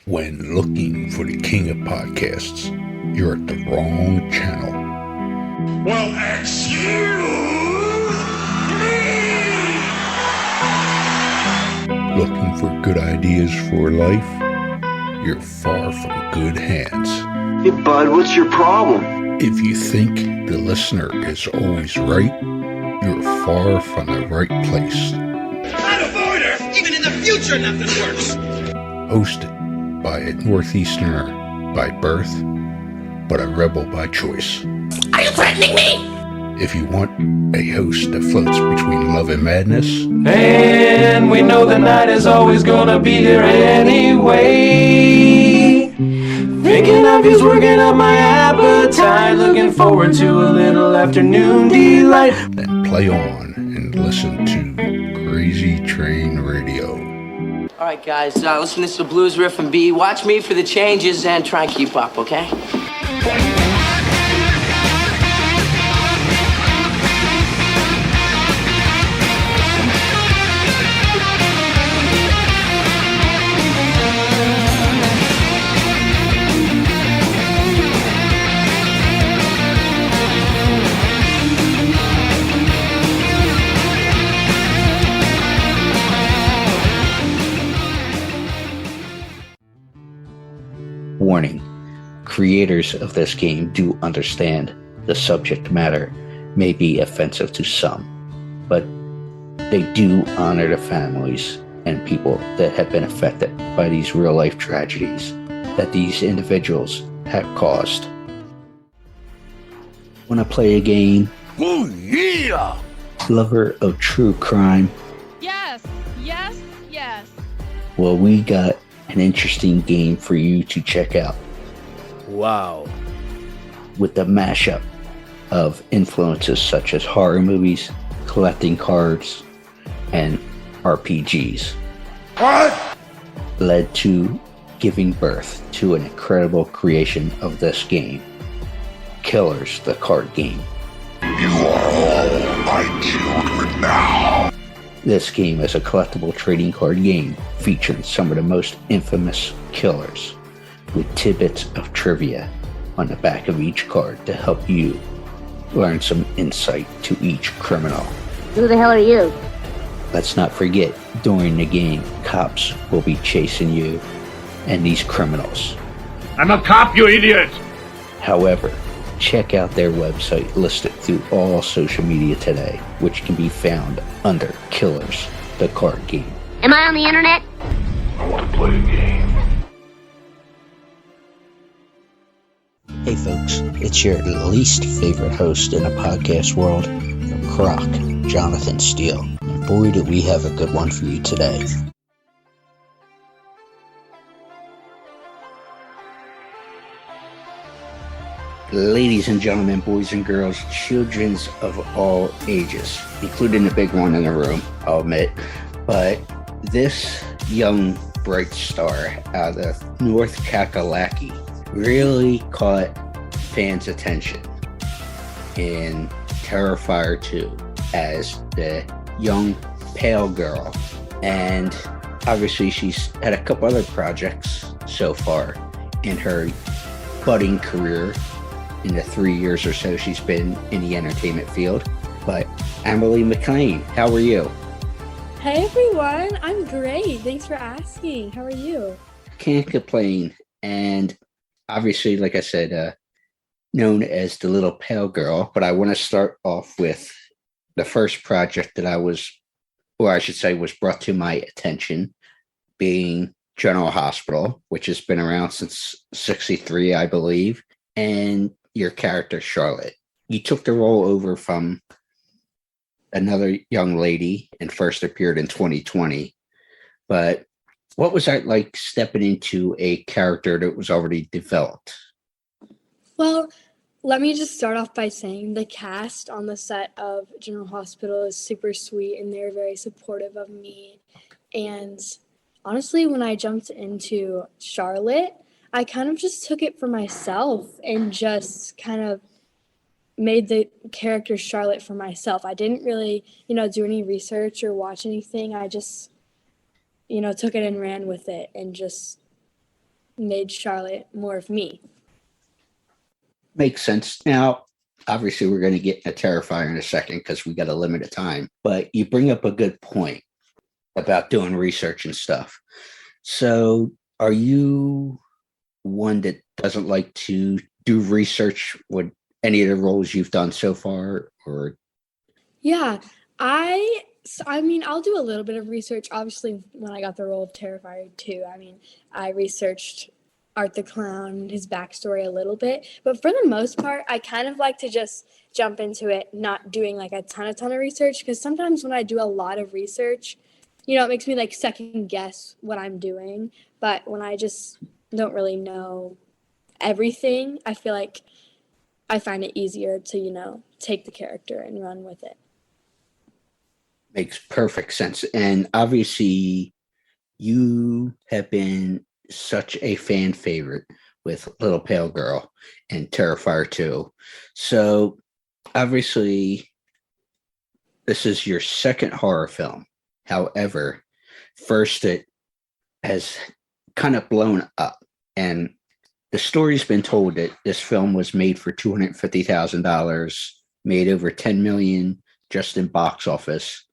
When looking for the king of podcasts, you're at the wrong channel. Well, excuse me! Looking for good ideas for life? You're far from good hands. Hey, bud, what's your problem? If you think the listener is always right, you're far from the right place. Out of order! Even in the future, nothing works! Hosted by a Northeasterner by birth, but a rebel by choice. Are you threatening me? If you want a host that floats between love and madness, and we know the night is always gonna be here anyway. Thinking of you's working up my appetite. Looking forward to a little afternoon delight. then play on and listen to Crazy Train Radio. All right, guys, listen to this blues riff and B. Watch me for the changes and try and keep up, okay? Warning, creators of this game do understand the subject matter may be offensive to some, but they do honor the families and people that have been affected by these real-life tragedies that these individuals have caused. Want to play a game? Oh, yeah! Lover of true crime? Yes, yes, yes. Well, we got an interesting game for you to check out. Wow. With the mashup of influences such as horror movies, collecting cards, and RPGs. What? Led to giving birth to an incredible creation of this game, Killers, the card game. You are all I killed with now. This game is a collectible trading card game featuring some of the most infamous killers, with tidbits of trivia on the back of each card to help you learn some insight to each criminal. Who the hell are you? Let's not forget, during the game, cops will be chasing you and these criminals. I'm a cop, you idiot! However, check out their website listed through all social media today, which can be found under Killers, the card game. Am I on the internet? I want to play a game. Hey folks, it's your least favorite host in the podcast world, Croc, Jonathan Steele. And boy, do we have a good one for you today. Ladies and gentlemen, boys and girls, children of all ages, including the big one in the room, I'll admit. But this young bright star out of North Kakalaki really caught fans' attention in Terrifier 2 as the young pale girl. And obviously she's had a couple other projects so far in her budding career in the 3 years or so she's been in the entertainment field. But Amelie McLain, how are you? Hey everyone, I'm great. Thanks for asking. How are you? Can't complain. And obviously, like I said, known as the little pale girl, but I want to start off with the first project that was brought to my attention, being General Hospital, which has been around since '63, I believe, and your character, Charlotte. You took the role over from another young lady and first appeared in 2020. But what was that like stepping into a character that was already developed? Well, let me just start off by saying the cast on the set of General Hospital is super sweet and they're very supportive of me. And honestly, when I jumped into Charlotte, I kind of just took it for myself and just kind of made the character Charlotte for myself. I didn't really, do any research or watch anything. I just, took it and ran with it and just made Charlotte more of me. Makes sense. Now, obviously, we're going to get a Terrifier in a second because we got a limited time. But you bring up a good point about doing research and stuff. So, are you one that doesn't like to do research with any of the roles you've done so far, or? Yeah, I mean, I'll do a little bit of research. Obviously, when I got the role of Terrifier too, I mean, I researched Art the Clown, his backstory a little bit. But for the most part, I kind of like to just jump into it, not doing like a ton of research. Because sometimes when I do a lot of research, it makes me like second guess what I'm doing. But when I just don't really know everything, I feel like I find it easier to, take the character and run with it. Makes perfect sense. And obviously, you have been such a fan favorite with Little Pale Girl and Terrifier 2. So, obviously, this is your second horror film. However, first it has kind of blown up. And the story's been told that this film was made for $250,000, made over $10 million just in box office,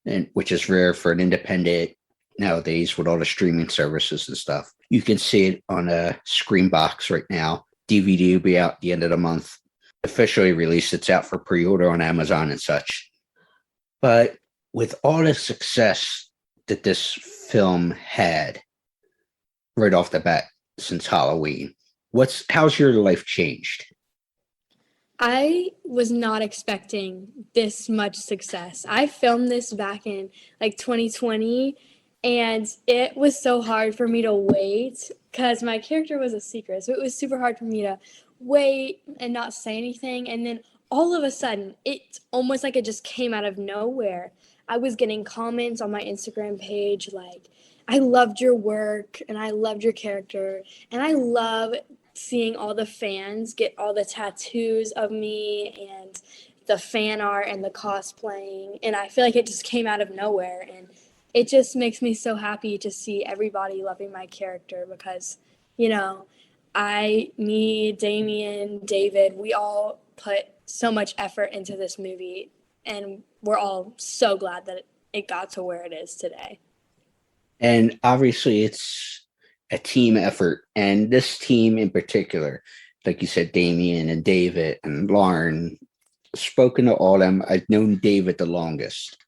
and which is rare for an independent nowadays with all the streaming services and stuff. You can see it on a screen box right now. DVD will be out at the end of the month. Officially released, it's out for pre-order on Amazon and such. But with all the success that this film had right off the bat since Halloween, how's your life changed? I was not expecting this much success. I filmed this back in like 2020, and it was so hard for me to wait because my character was a secret. So it was super hard for me to wait and not say anything. And then all of a sudden, it's almost like it just came out of nowhere. I was getting comments on my Instagram page like, I loved your work and I loved your character, and I love seeing all the fans get all the tattoos of me and the fan art and the cosplaying. And I feel like it just came out of nowhere, and it just makes me so happy to see everybody loving my character because, me, Damien, David, we all put so much effort into this movie, and we're all so glad that it got to where it is today. And obviously it's a team effort. And this team in particular, like you said, Damien and David and Lauren, spoken to all of them. I've known David the longest,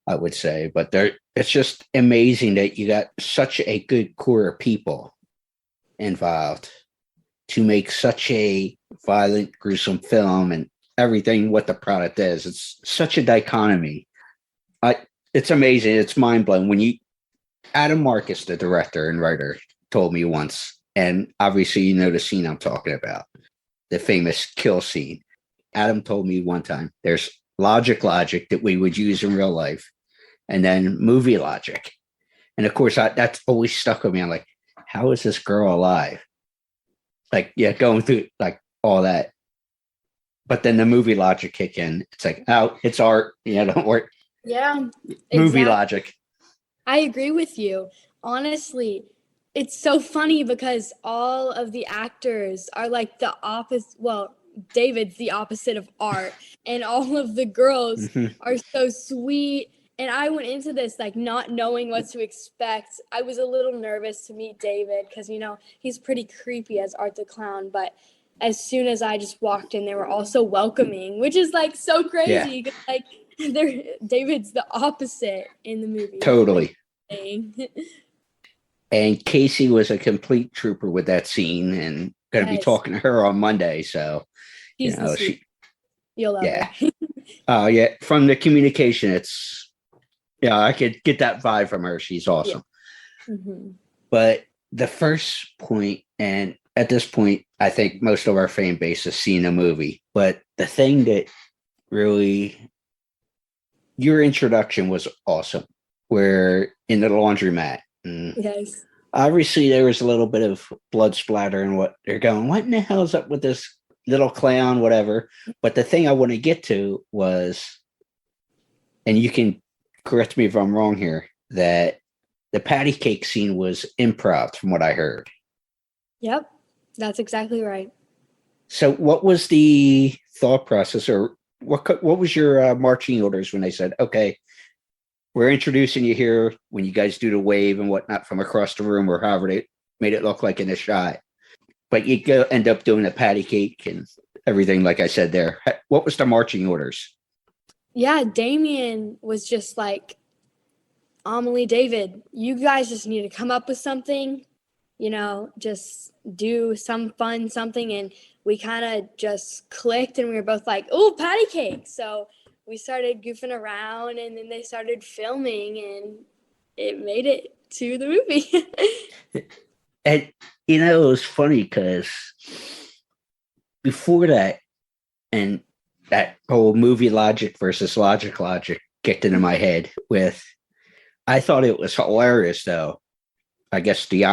I would say. But it's just amazing that you got such a good core of people involved to make such a violent, gruesome film and everything what the product is. It's such a dichotomy. It's amazing. It's mind-blowing. When Adam Marcus, the director and writer, told me once, and obviously you know the scene I'm talking about, the famous kill scene. Adam told me one time, there's logic that we would use in real life, and then movie logic. And of course, that's always stuck with me. I'm like, how is this girl alive? Like, yeah, going through like all that. But then the movie logic kick in. It's like, oh, it's art. Yeah, don't worry. Yeah. Movie exactly. Logic. I agree with you. Honestly, it's so funny because all of the actors are like the opposite. Well, David's the opposite of art, and all of the girls are so sweet. And I went into this like not knowing what to expect. I was a little nervous to meet David because, he's pretty creepy as Art the Clown. But as soon as I just walked in, they were all so welcoming, which is like so crazy. Yeah. Like David's the opposite in the movie. Totally. And Casey was a complete trooper with that scene, and going to be talking to her on Monday. So, you'll love her. Yeah. From the communication, I could get that vibe from her. She's awesome. Yeah. Mm-hmm. But the first point, and at this point, I think most of our fan base has seen a movie, but the thing that really, your introduction was awesome. Where in the laundromat. Yes. Obviously, there was a little bit of blood splatter and what they're going, what in the hell is up with this little clown, whatever. But the thing I want to get to was, and you can correct me if I'm wrong here, that the patty cake scene was improv from what I heard. Yep, that's exactly right. So what was the thought process, or what was your marching orders when they said, okay, we're introducing you here when you guys do the wave and whatnot from across the room, or however they made it look like in the shot, but you go end up doing a patty cake and everything, like I said there. What was the marching orders? Yeah, Damien was just like, Amelie, David, you guys just need to come up with something, just do some fun something. And we kind of just clicked and we were both like, oh, patty cake. So we started goofing around and then they started filming and it made it to the movie. And, it was funny because before that, and that whole movie logic versus logic kicked into my head with, I thought it was hilarious, though. I guess the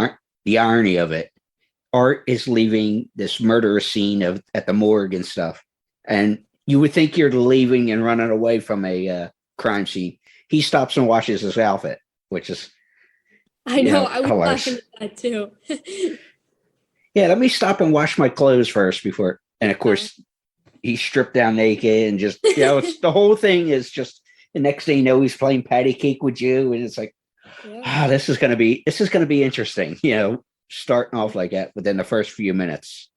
irony of it. Art is leaving this murder scene at the morgue and stuff. And you would think you're leaving and running away from a crime scene. He stops and washes his outfit, which is I know, I was hilarious. laughing at that too. Yeah, let me stop and wash my clothes first before. And of course, he stripped down naked and just, it's, the whole thing is just, the next thing you know, he's playing patty cake with you. And it's like, this is going to be interesting, starting off like that within the first few minutes.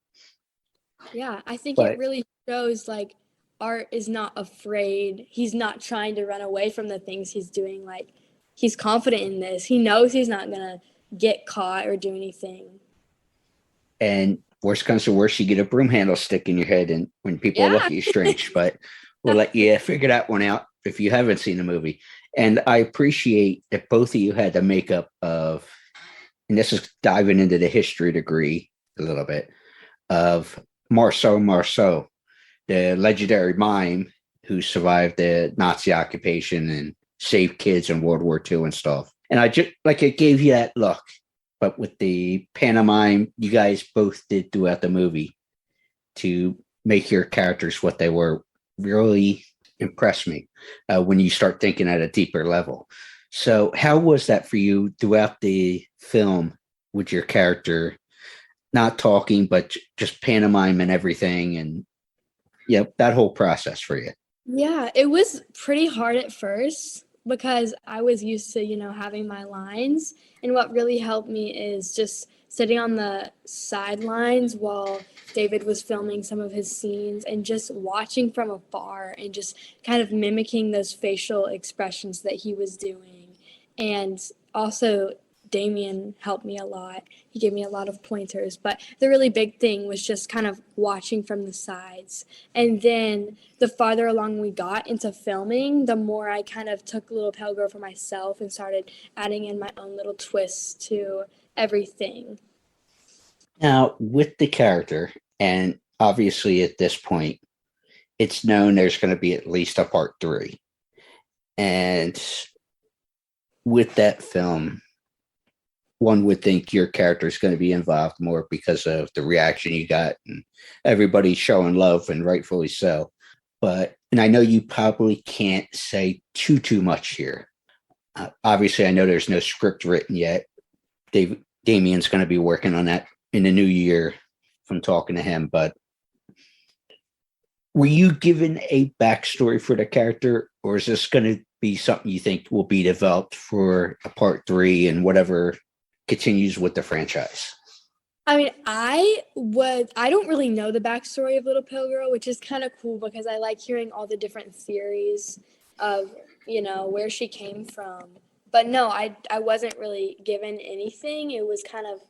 Yeah, I think it really shows like Art is not afraid. He's not trying to run away from the things he's doing. Like, he's confident in this. He knows he's not going to get caught or do anything. And worst comes to worst, you get a broom handle stick in your head, and when people look at you strange, but we'll let you figure that one out if you haven't seen the movie. And I appreciate that both of you had the makeup of, and this is diving into the history degree a little bit, of Marceau, the legendary mime who survived the Nazi occupation and saved kids in World War II and stuff. And I just, like, it gave you that look. But with the pantomime you guys both did throughout the movie to make your characters what they were really impressed me when you start thinking at a deeper level. So how was that for you throughout the film with your character not talking, but just pantomime and everything, and that whole process for you? Yeah, it was pretty hard at first because I was used to, having my lines. And what really helped me is just sitting on the sidelines while David was filming some of his scenes and just watching from afar and just kind of mimicking those facial expressions that he was doing. And also, Damien helped me a lot. He gave me a lot of pointers, but the really big thing was just kind of watching from the sides. And then the farther along we got into filming, the more I kind of took Little Pale Girl for myself and started adding in my own little twists to everything. Now, with the character, and obviously at this point, it's known there's going to be at least a part 3. And with that film, one would think your character is going to be involved more because of the reaction you got and everybody showing love, and rightfully so. And I know you probably can't say too much here. Obviously, I know there's no script written yet. Damien's going to be working on that in the new year from talking to him. But were you given a backstory for the character, or is this going to be something you think will be developed for a part 3 and whatever continues with the franchise? I mean, I don't really know the backstory of Little Pale Girl, which is kind of cool because I like hearing all the different theories of, where she came from. But no, I wasn't really given anything. It was kind of,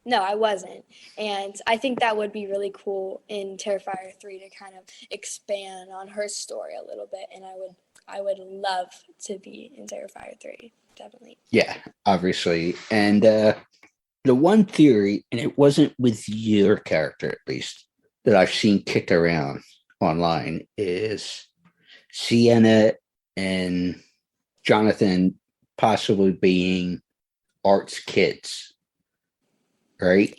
no, I wasn't. And I think that would be really cool in Terrifier 3 to kind of expand on her story a little bit. And I would love to be in Terrifier 3. Definitely. Yeah, obviously. And the one theory, and it wasn't with your character at least, that I've seen kicked around online is Sienna and Jonathan possibly being Art's kids, right?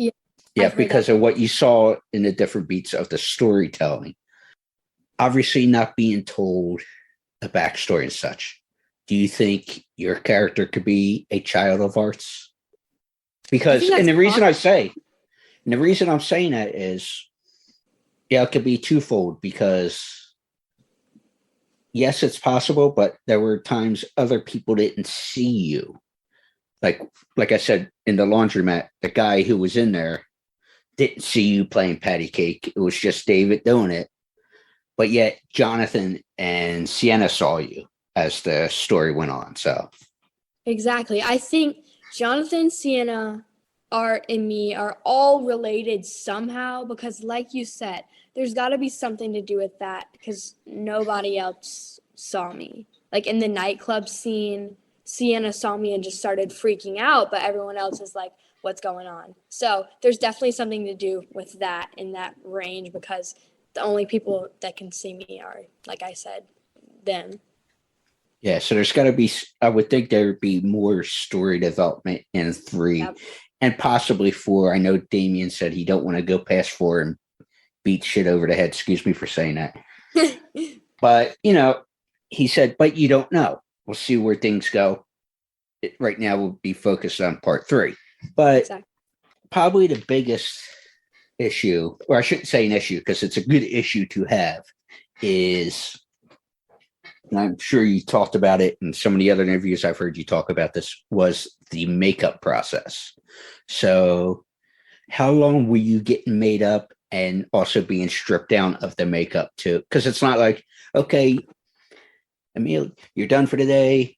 Yeah, because of what you saw in the different beats of the storytelling. Obviously not being told a backstory and such. Do you think your character could be a child of Art's? Because, and the reason I say, And the reason I'm saying that is, yeah, it could be twofold because yes, it's possible, but there were times other people didn't see you. Like I said, in the laundromat, the guy who was in there didn't see you playing patty cake. It was just David doing it. But yet Jonathan and Sienna saw you as the story went on. So Exactly. I think Jonathan, Sienna, Art, and me are all related somehow because, like you said, there's got to be something to do with that because nobody else saw me. Like in the nightclub scene, Sienna saw me and just started freaking out, but everyone else is like, what's going on? So there's definitely something to do with that in that range because the only people that can see me are, like I said, them. yeah, so there's got to be, I would think there would be more story development in 3 Yep. and possibly 4. I know Damien said he don't want to go past 4 and beat shit over the head. Excuse me for saying that. But, he said, but you don't know. We'll see where things go. Right now we'll be focused on part 3. But Exactly. probably the biggest issue, or I shouldn't say an issue because it's a good issue to have, is, and I'm sure you talked about it in some of the other interviews I've heard you talk about this, was the makeup process. So how long were you getting made up and also being stripped down of the makeup too? Because it's not like, okay, Emil, you're done for the day.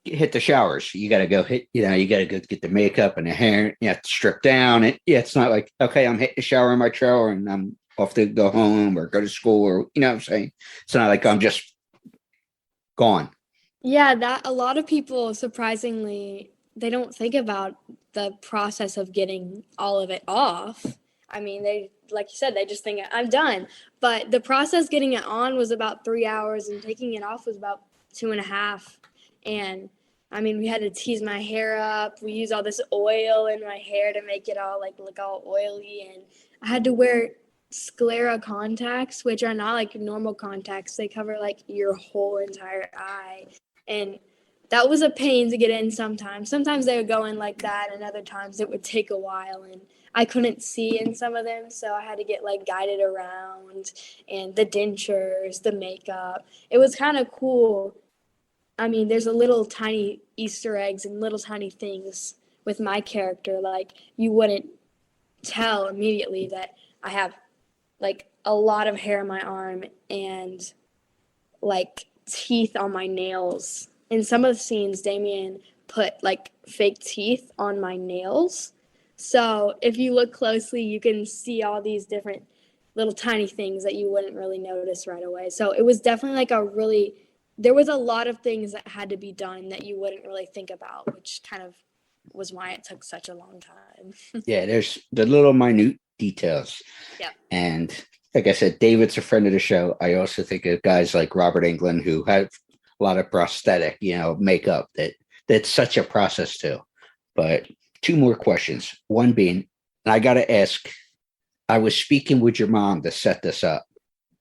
Hit the showers. You got to go you got to go get the makeup and the hair. You have to strip down. It's not like, okay, I'm hitting the shower in my trailer and I'm off to go home or go to school or, you know what I'm saying? It's not like I'm just gone. Yeah, that a lot of people surprisingly they don't think about the process of getting all of it off. I mean, they like you said, they just think I'm done. But the process getting it on was about 3 hours and taking it off was about 2.5. And I mean, we had to tease my hair up. We used all this oil in my hair to make it all like look all oily. And I had to wear sclera contacts, which are not like normal contacts. They cover like your whole entire eye. And that was a pain to get in sometimes. Sometimes they would go in like that, and other times it would take a while. And I couldn't see in some of them, so I had to get like guided around, and the dentures, the makeup. It was kind of cool. I mean, there's a little tiny Easter eggs and little tiny things with my character. Like you wouldn't tell immediately that I have like a lot of hair on my arm and like teeth on my nails. In some of the scenes, Damien put like fake teeth on my nails. So if you look closely, you can see all these different little tiny things that you wouldn't really notice right away. So it was definitely like there was a lot of things that had to be done that you wouldn't really think about, which kind of was why it took such a long time. Yeah, there's the little minute details. Yep. And like I said, David's a friend of the show. I also think of guys like Robert Englund who have a lot of prosthetic, makeup that's such a process too. But 2 more questions. One being, and I got to ask, I was speaking with your mom to set this up.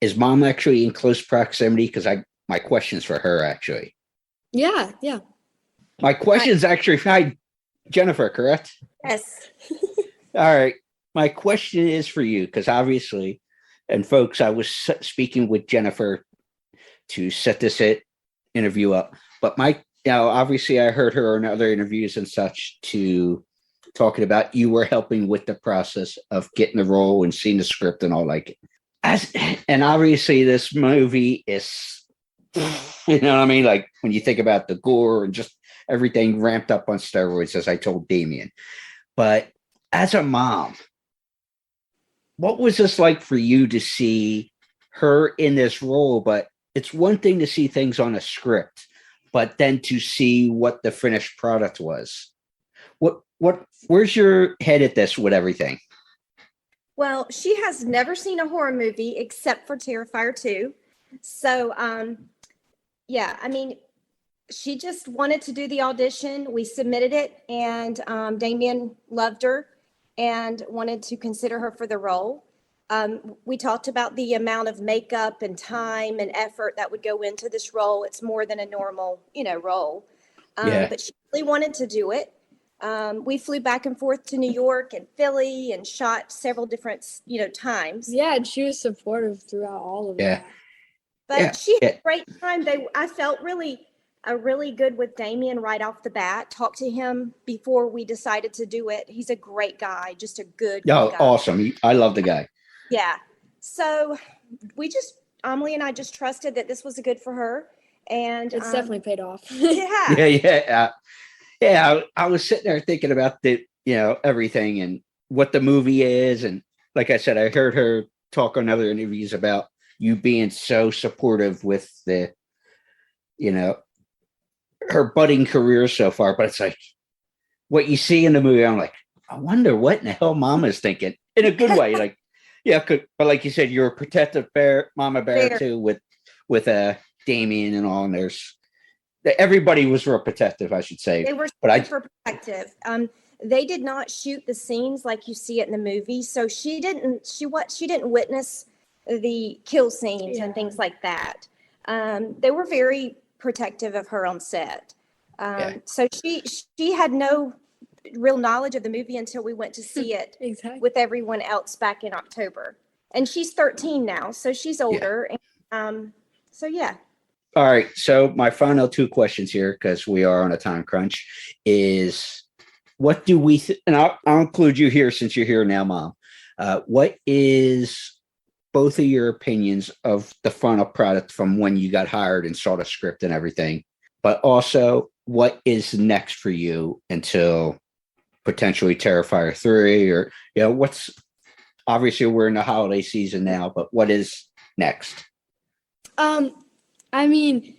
Is mom actually in close proximity? Because my question's for her actually. Yeah. My question's actually, hi, Jennifer, correct? Yes. All right. My question is for you, because obviously, and folks, I was speaking with Jennifer to set this interview up, but obviously I heard her in other interviews and such talking about you were helping with the process of getting the role and seeing the script and all like it. And obviously this movie is, you know what I mean? Like when you think about the gore and just everything ramped up on steroids, as I told Damien. But as a mom, what was this like for you to see her in this role? But it's one thing to see things on a script, but then to see what the finished product was. Where's your head at this with everything? Well, she has never seen a horror movie except for Terrifier 2. So, yeah, I mean, she just wanted to do the audition. We submitted it, and Damien loved her and wanted to consider her for the role. We talked about the amount of makeup and time and effort that would go into this role. It's more than a normal, role. Yeah. But she really wanted to do it. We flew back and forth to New York and Philly and shot several different, times. Yeah, and she was supportive throughout all of that. But she had a great time. I felt really good with Damien right off the bat. Talked to him before we decided to do it. He's a great guy, just a good guy. Awesome. I love the guy. Yeah. So Amelie and I just trusted that this was good for her. And it's definitely paid off. Yeah. I was sitting there thinking about everything and what the movie is. And like I said, I heard her talk on other interviews about you being so supportive with the, her budding career so far. But it's like what you see in the movie, I'm like, I wonder what in the hell Mama's thinking in a good way. Like, but like you said, you're a protective mama bear too with Damien and all. And everybody was real protective, I should say. They were super protective. They did not shoot the scenes like you see it in the movie, so she didn't witness the kill scenes and things like that. They were very protective of her on set. So she had no real knowledge of the movie until we went to see it with everyone else back in October. And she's 13 now, so she's older. And, All right. So my final two questions here, because we are on a time crunch, is what do we and I'll include you here since you're here now, Mom. What is both of your opinions of the final product from when you got hired and saw the script and everything? But also, what is next for you until potentially Terrifier 3? Or, what's obviously we're in the holiday season now, but what is next? I mean,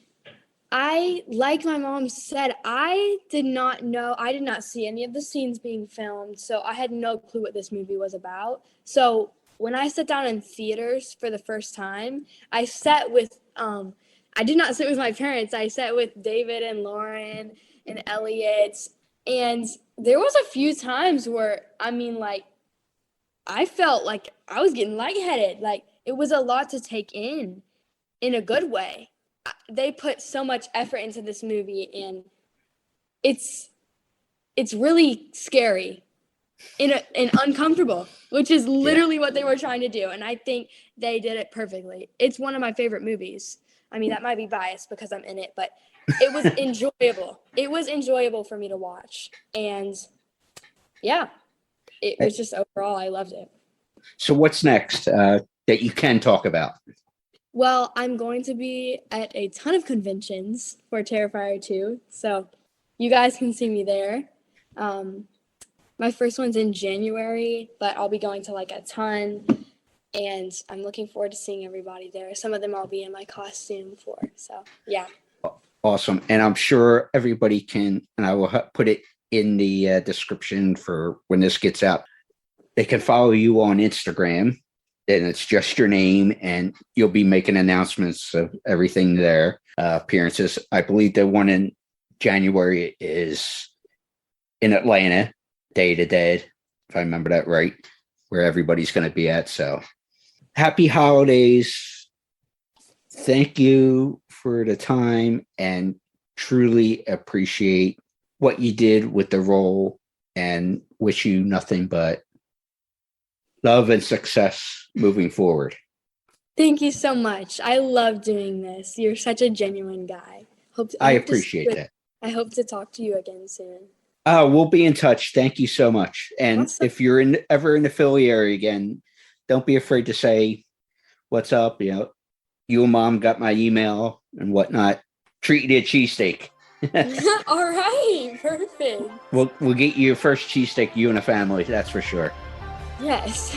like my mom said, I did not see any of the scenes being filmed, so I had no clue what this movie was about. So when I sat down in theaters for the first time, I sat with, I did not sit with my parents. I sat with David and Lauren and Elliot, and there was a few times where, I felt like I was getting lightheaded. Like, it was a lot to take in a good way. They put so much effort into this movie, and it's really scary and uncomfortable, which is literally what they were trying to do. And I think they did it perfectly. It's one of my favorite movies. I mean, that might be biased because I'm in it, but it was enjoyable. It was enjoyable for me to watch. And it was just overall, I loved it. So what's next that you can talk about? Well, I'm going to be at a ton of conventions for Terrifier 2, so you guys can see me there. My first one's in January, but I'll be going to a ton, and I'm looking forward to seeing everybody there. Some of them I'll be in my costume for, so yeah. Awesome, and I'm sure everybody can, and I will put it in the description for when this gets out. They can follow you on Instagram. And it's just your name, and you'll be making announcements of everything there. Appearances. I believe the one in January is in Atlanta, Day to Dead, if I remember that right, where everybody's going to be at. So happy holidays. Thank you for the time, and truly appreciate what you did with the role, and wish you nothing but love and success moving forward. Thank you so much. I love doing this. You're such a genuine guy. I appreciate that. I hope to talk to you again soon. We'll be in touch. Thank you so much. And awesome. If you're ever in the Philly area again, don't be afraid to say what's up. You and Mom got my email and whatnot. Treat you to a cheesesteak. All right, perfect. We'll get you your first cheesesteak, you and a family. That's for sure. Yes.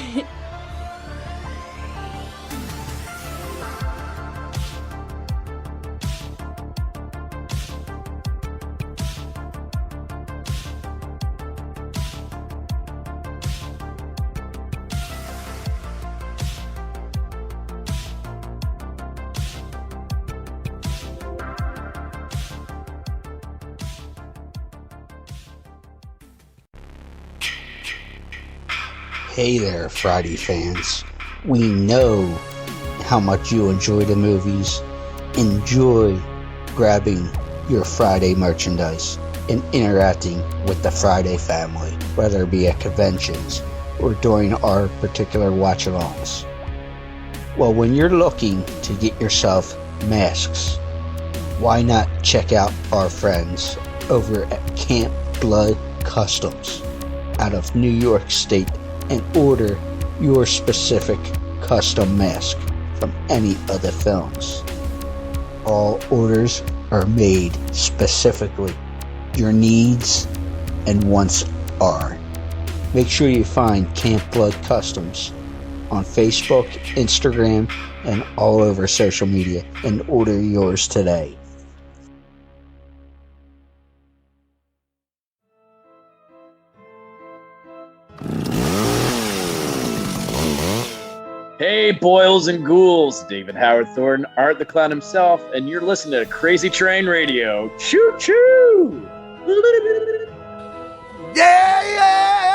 Hey there, Friday fans. We know how much you enjoy the movies. Enjoy grabbing your Friday merchandise. and interacting with the Friday family, whether it be at conventions or during our particular watch-alongs. Well, when you're looking to get yourself masks, why not check out our friends over at Camp Blood Customs out of New York State and order your specific custom mask from any of the films. All orders are made specifically. Your needs and wants are. Make sure you find Camp Blood Customs on Facebook, Instagram, and all over social media and order yours today. Hey, boils and ghouls, David Howard Thornton, Art the Clown himself, and you're listening to Crazy Train Radio. Choo choo! Yeah, yeah!